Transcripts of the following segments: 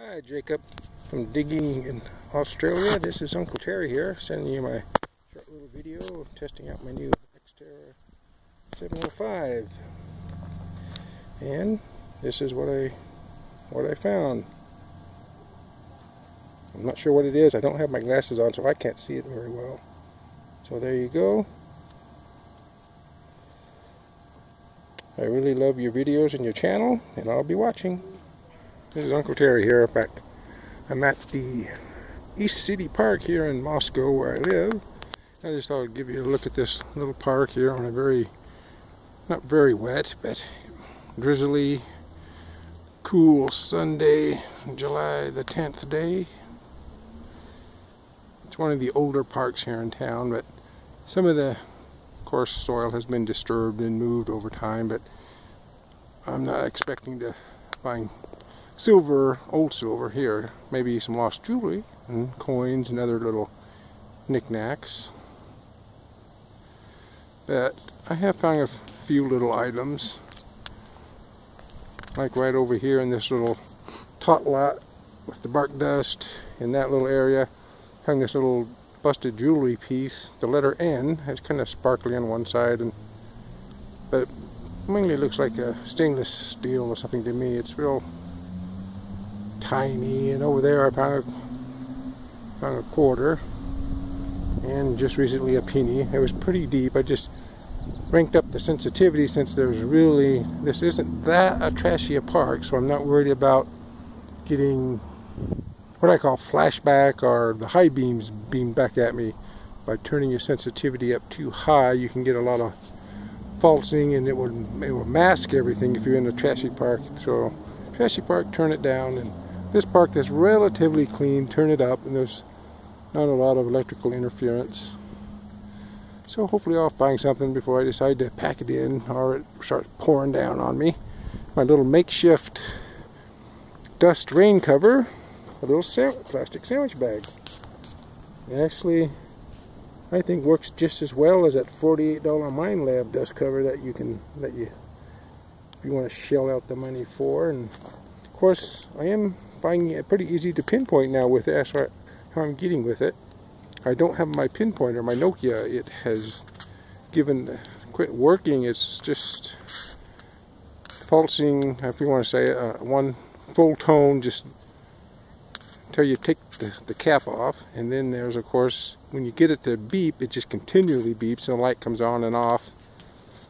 Hi Jacob from Digging in Australia. This is Uncle Terry here, sending you my short little video testing out my new X-Terra 705. And this is what I found. I'm not sure what it is. I don't have my glasses on, so I can't see it very well. So there you go. I really love your videos and your channel, and I'll be watching. This is Uncle Terry here. I'm at the East City Park here in Moscow where I live. I just thought I'd give you a look at this little park here on a not very wet, but drizzly, cool Sunday, July the 10th day. It's one of the older parks here in town, but some of the coarse soil has been disturbed and moved over time, but I'm not expecting to find old silver here. Maybe some lost jewelry and coins and other little knickknacks. But I have found a few little items, like right over here in this little tot lot with the bark dust in that little area. Found this little busted jewelry piece. The letter N is kind of sparkly on one side, but it mainly looks like a stainless steel or something to me. It's real tiny. And over there I found a quarter, and just recently a penny. It was pretty deep. I just ranked up the sensitivity, since this isn't that a trashy a park, so I'm not worried about getting what I call flashback, or the high beams beamed back at me. By turning your sensitivity up too high, you can get a lot of falsing, and it will mask everything if you're in a trashy park. So trashy park, turn it down, and this park that's relatively clean, turn it up, and there's not a lot of electrical interference. So hopefully I'll find something before I decide to pack it in, or it starts pouring down on me. My little makeshift dust rain cover, a little plastic sandwich bag. It actually, I think, works just as well as that $48 Minelab dust cover that if you want to shell out the money for. And of course, I am finding it pretty easy to pinpoint now with it. That's how I'm getting with it. I don't have my pinpointer, my Nokia. It has quit working. It's just pulsing, if you want to say it, one full tone just until you take the cap off. And then there's, of course, when you get it to beep, it just continually beeps, and the light comes on and off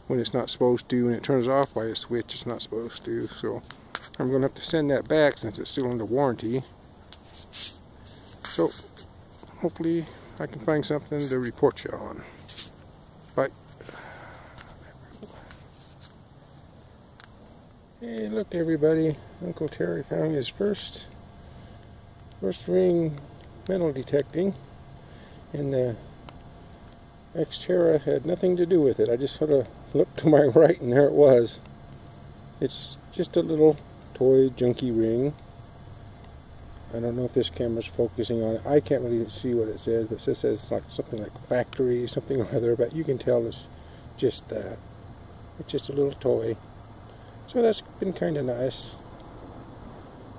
when it's not supposed to, and it turns off by a switch it's not supposed to. So I'm going to have to send that back since it's still under warranty. So hopefully I can find something to report you on. Bye. Hey, look everybody, Uncle Terry found his first ring metal detecting, and the X-Terra had nothing to do with it. I just sort of looked to my right, and there it was. It's just a little toy junky ring. I don't know if this camera's focusing on it. I can't really see what it says, but it says like something like factory, something or other, but you can tell it's just that. It's just a little toy. So that's been kind of nice.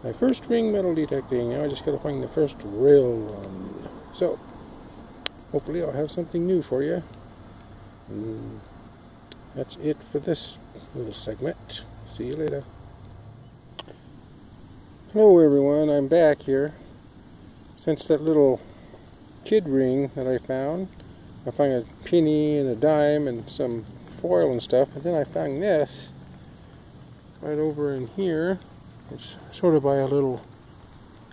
My first ring metal detecting. Now I just gotta find the first real one. So hopefully I'll have something new for you. And that's it for this little segment. See you later. Hello everyone, I'm back here. Since that little kid ring that I found a penny and a dime and some foil and stuff, and then I found this right over in here. It's sort of by a little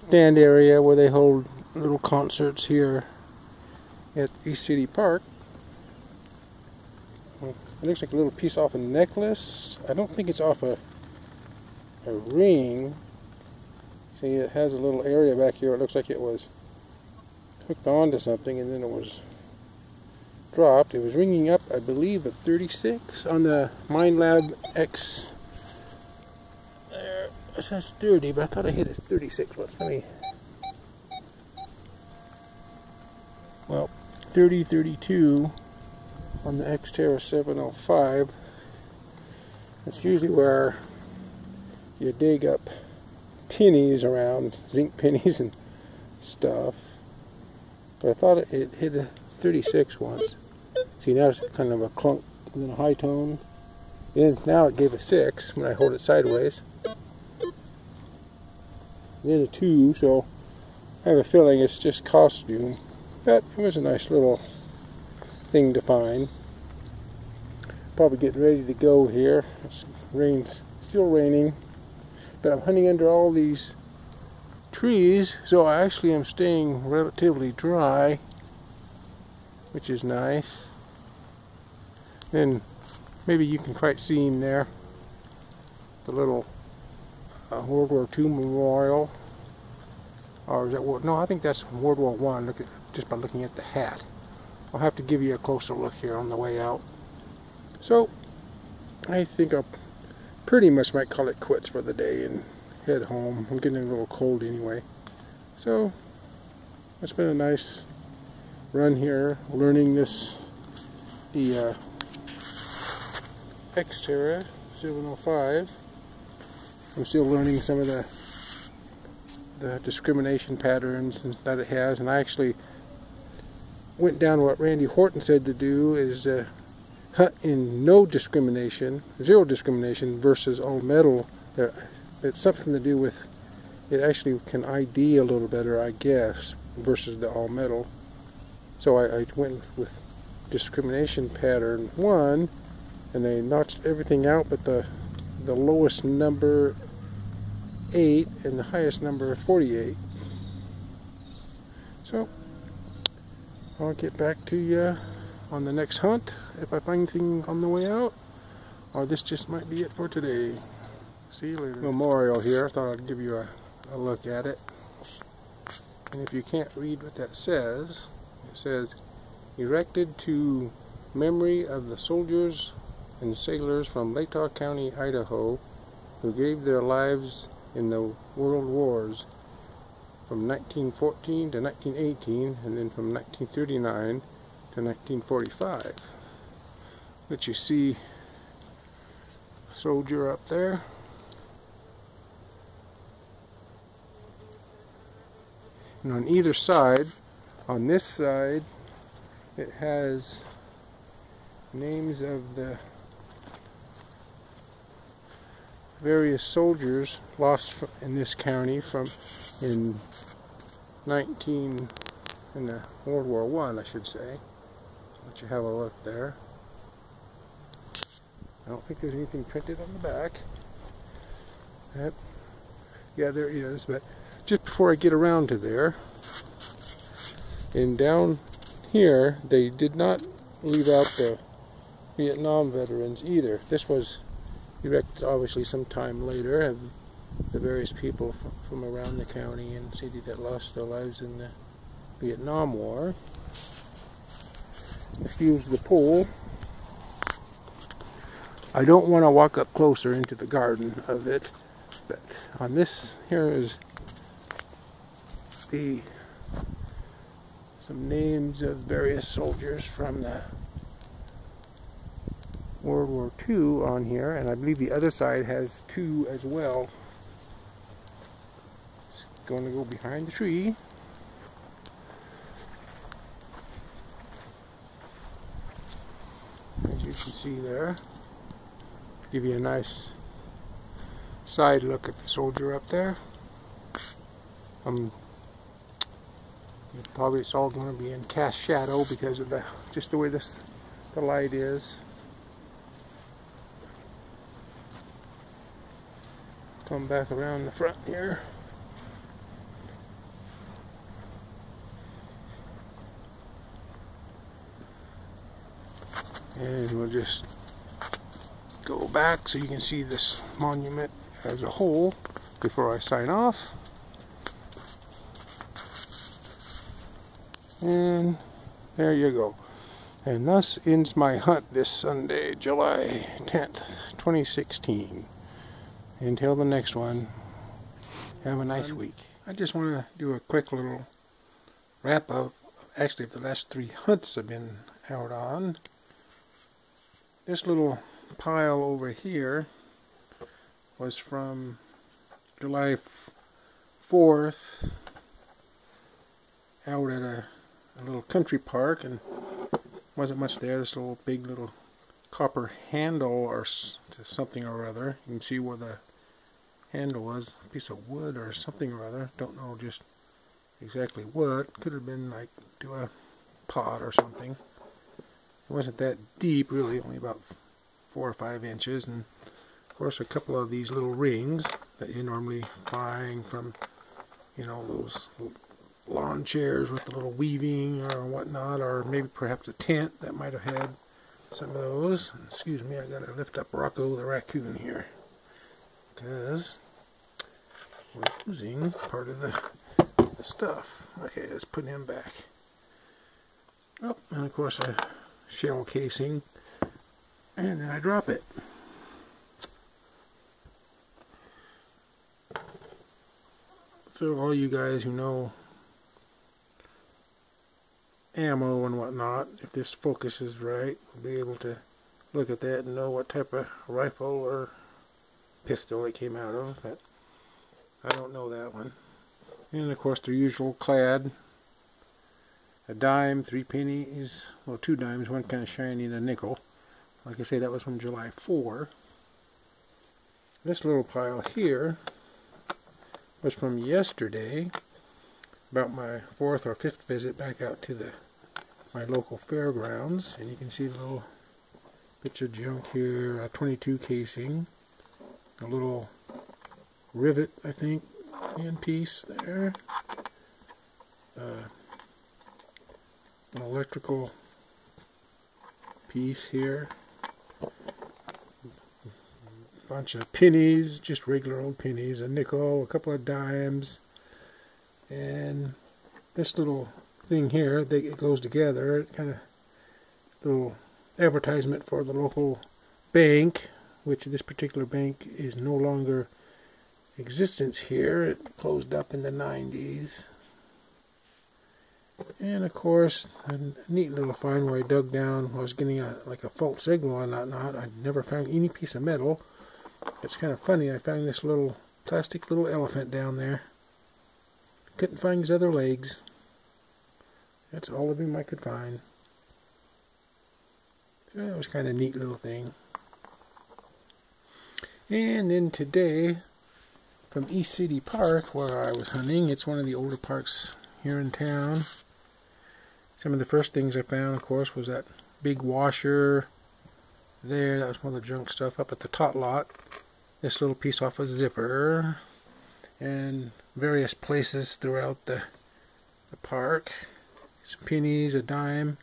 stand area where they hold little concerts here at East City Park. It looks like a little piece off a necklace. I don't think it's off a ring. See, it has a little area back here. It looks like it was hooked onto something and then it was dropped. It was ringing up, I believe, at 36 on the Minelab X. There, it says 30, but I thought I hit it 36. What's funny? Well, 30, 32 on the X-Terra 705. That's usually where you dig up pennies around, zinc pennies and stuff. But I thought it hit a 36 once. See, now it's kind of a clunk and then a high tone. And now it gave a 6 when I hold it sideways. And then a 2, so I have a feeling it's just costume. But it was a nice little thing to find. Probably getting ready to go here. It's still raining. But I'm hunting under all these trees, so I actually am staying relatively dry, which is nice. Then maybe you can quite see him there, the little World War II memorial, or is that no? I think that's World War I. Look at just by looking at the hat. I'll have to give you a closer look here on the way out. So I think I'll pretty much might call it quits for the day and head home. I'm getting a little cold anyway. So it's been a nice run here, learning the X-Terra 705. I'm still learning some of the discrimination patterns that it has, and I actually went down what Randy Horton said to do, is hunt in no discrimination, zero discrimination versus all metal. It's something to do with, it actually can ID a little better, I guess, versus the all metal. So I went with discrimination pattern 1, and they notched everything out but the lowest number 8 and the highest number 48. So I'll get back to you on the next hunt if I find anything on the way out, or this just might be it for today. See you later. Memorial here. I thought I'd give you a look at it. And if you can't read what that says, it says, erected to memory of the soldiers and sailors from Latah County, Idaho, who gave their lives in the World Wars from 1914 to 1918, and then from 1939 to 1945. But you see soldier up there. And on either side, on this side, it has names of the various soldiers lost in this county in the World War I, I should say. Let you have a look there. I don't think there's anything printed on the back. Yeah, there is, but just before I get around to there, and down here, they did not leave out the Vietnam veterans either. This was erected obviously sometime later, of the various people from around the county and city that lost their lives in the Vietnam War. Excuse the pole. I don't want to walk up closer into the garden of it, but on this here is some names of various soldiers from the World War II on here, and I believe the other side has 2 as well. It's going to go behind the tree. As you can see there, give you a nice side look at the soldier up there. Probably it's all going to be in cast shadow because of just the way the light is. Come back around the front here. And we'll just go back so you can see this monument as a whole before I sign off. And there you go. And thus ends my hunt this Sunday, July 10th, 2016. Until the next one, have a nice week. I just want to do a quick little wrap up. Actually, the last 3 hunts I've been out on. This little pile over here was from July 4th out at a little country park, and wasn't much there. This big little copper handle or to something or other. You can see where the handle was, a piece of wood or something or other. Don't know just exactly what. Could have been like to a pot or something. It wasn't that deep really, only about 4 or 5 inches, and of course a couple of these little rings that you normally find from, you know, those lawn chairs with the little weaving or whatnot, or maybe perhaps a tent that might have had some of those. Excuse me, I gotta lift up Rocco the raccoon here because we're losing part of the stuff. Okay, let's put him back. Oh, and of course a shell casing, and then I drop it. So all you guys who know ammo and whatnot, if this focus is right, we'll be able to look at that and know what type of rifle or pistol it came out of, but I don't know that one. And of course the usual clad, a dime, 3 pennies, well 2 dimes, one kind of shiny and a nickel. Like I say, that was from July 4. This little pile here was from yesterday, about my 4th or 5th visit back out to my local fairgrounds, and you can see the little bits of junk here, a 22 casing, a little rivet, I think, end piece there, an electrical piece here, a bunch of pennies, just regular old pennies, a nickel, a couple of dimes, and this little thing here, it goes together, it kind of little advertisement for the local bank, which this particular bank is no longer in existence here. It closed up in the 90s. And of course, a neat little find where I dug down. I was getting like a fault signal and whatnot. I never found any piece of metal. It's kind of funny. I found this little plastic little elephant down there. Couldn't find his other legs. That's all of him I could find. So that was kind of a neat little thing. And then today, from East City Park, where I was hunting, it's one of the older parks here in town. Some of the first things I found, of course, was that big washer there. That was one of the junk stuff up at the tot lot. This little piece off a zipper. And various places throughout the park. Some pennies, a dime,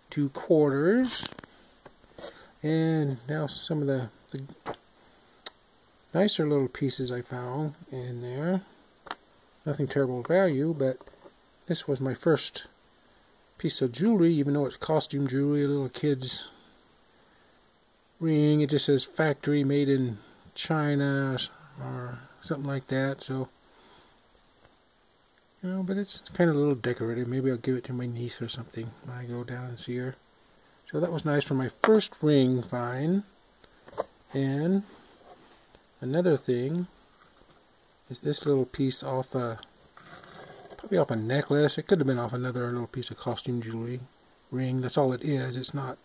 2 quarters. And now some of the nicer little pieces I found in there. Nothing terrible value, but this was my first piece of jewelry, even though it's costume jewelry, a little kid's ring. It just says factory made in China or something like that, so you know, but it's kind of a little decorative. Maybe I'll give it to my niece or something when I go down and see her. So that was nice for my first ring find. And another thing is this little piece off probably off a necklace. It could have been off another little piece of costume jewelry ring. That's all it is. It's not,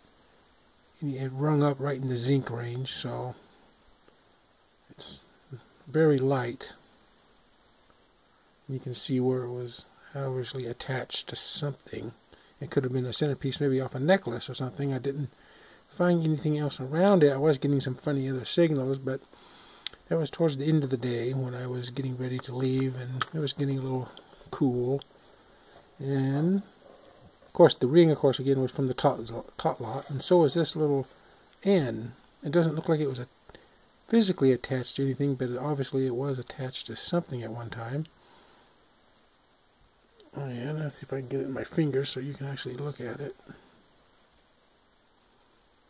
it rung up right in the zinc range, so it's very light. You can see where it was obviously attached to something. It could have been a centerpiece, maybe off a necklace or something. I didn't find anything else around it. I was getting some funny other signals, but that was towards the end of the day when I was getting ready to leave, and it was getting a little cool. And of course the ring, of course, again was from the tot lot, and so is this little N. It doesn't look like it was physically attached to anything, but obviously it was attached to something at one time. Oh yeah, let's see if I can get it in my fingers so you can actually look at it.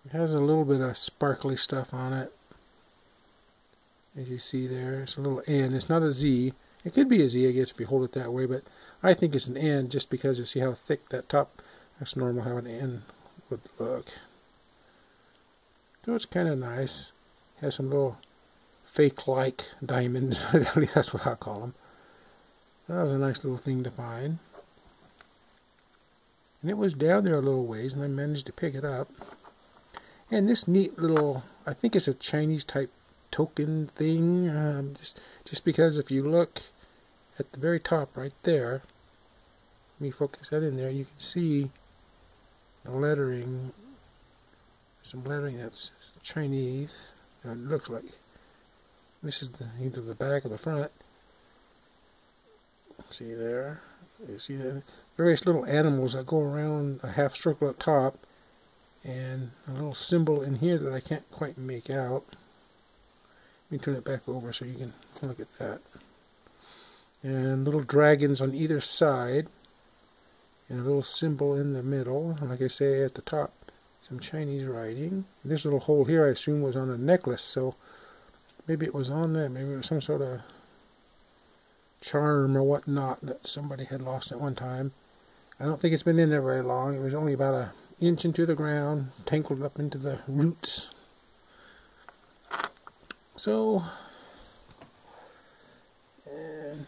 It has a little bit of sparkly stuff on it. As you see there, it's a little N. It's not a Z. It could be a Z, I guess, if you hold it that way, but I think it's an N just because you see how thick that top, that's normal how an N would look. So it's kind of nice. It has some little fake-like diamonds, at least that's what I call them. That was a nice little thing to find. And it was down there a little ways, and I managed to pick it up. And this neat little, I think it's a Chinese type token thing, just because if you look at the very top right there, let me focus that in there, you can see the lettering, some lettering that's Chinese. It looks like this is either the back or the front. See there? You see that? Various little animals that go around a half circle at top, and a little symbol in here that I can't quite make out. Let me turn it back over so you can look at that. And little dragons on either side, and a little symbol in the middle, and like I say at the top, some Chinese writing. And this little hole here I assume was on a necklace, so maybe it was on that, maybe it was some sort of charm or whatnot that somebody had lost at one time. I don't think it's been in there very long. It was only about an inch into the ground, tangled up into the roots. So, in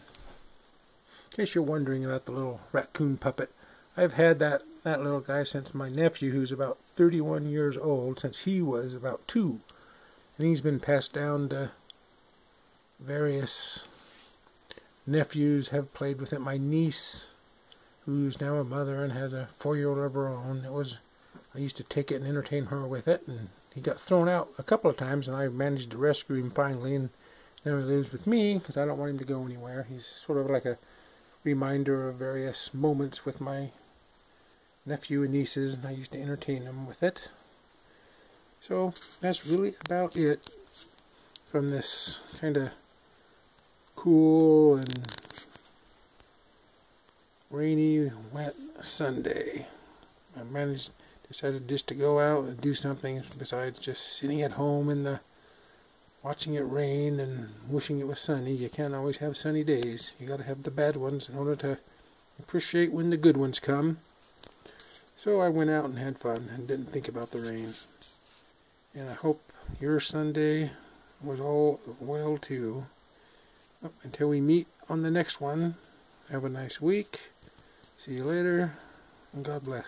case you're wondering about the little raccoon puppet, I've had that little guy since my nephew, who's about 31 years old, since he was about 2. And he's been passed down to various nephews, have played with it. My niece, who's now a mother and has a 4-year-old of her own, I used to take it and entertain her with it, and he got thrown out a couple of times, and I managed to rescue him finally, and now he lives with me because I don't want him to go anywhere. He's sort of like a reminder of various moments with my nephew and nieces, and I used to entertain them with it. So that's really about it from this kind of cool and rainy, wet Sunday. I decided just to go out and do something besides just sitting at home and watching it rain and wishing it was sunny. You can't always have sunny days. You got to have the bad ones in order to appreciate when the good ones come. So I went out and had fun and didn't think about the rain. And I hope your Sunday was all well too. Until we meet on the next one, have a nice week. See you later, and God bless.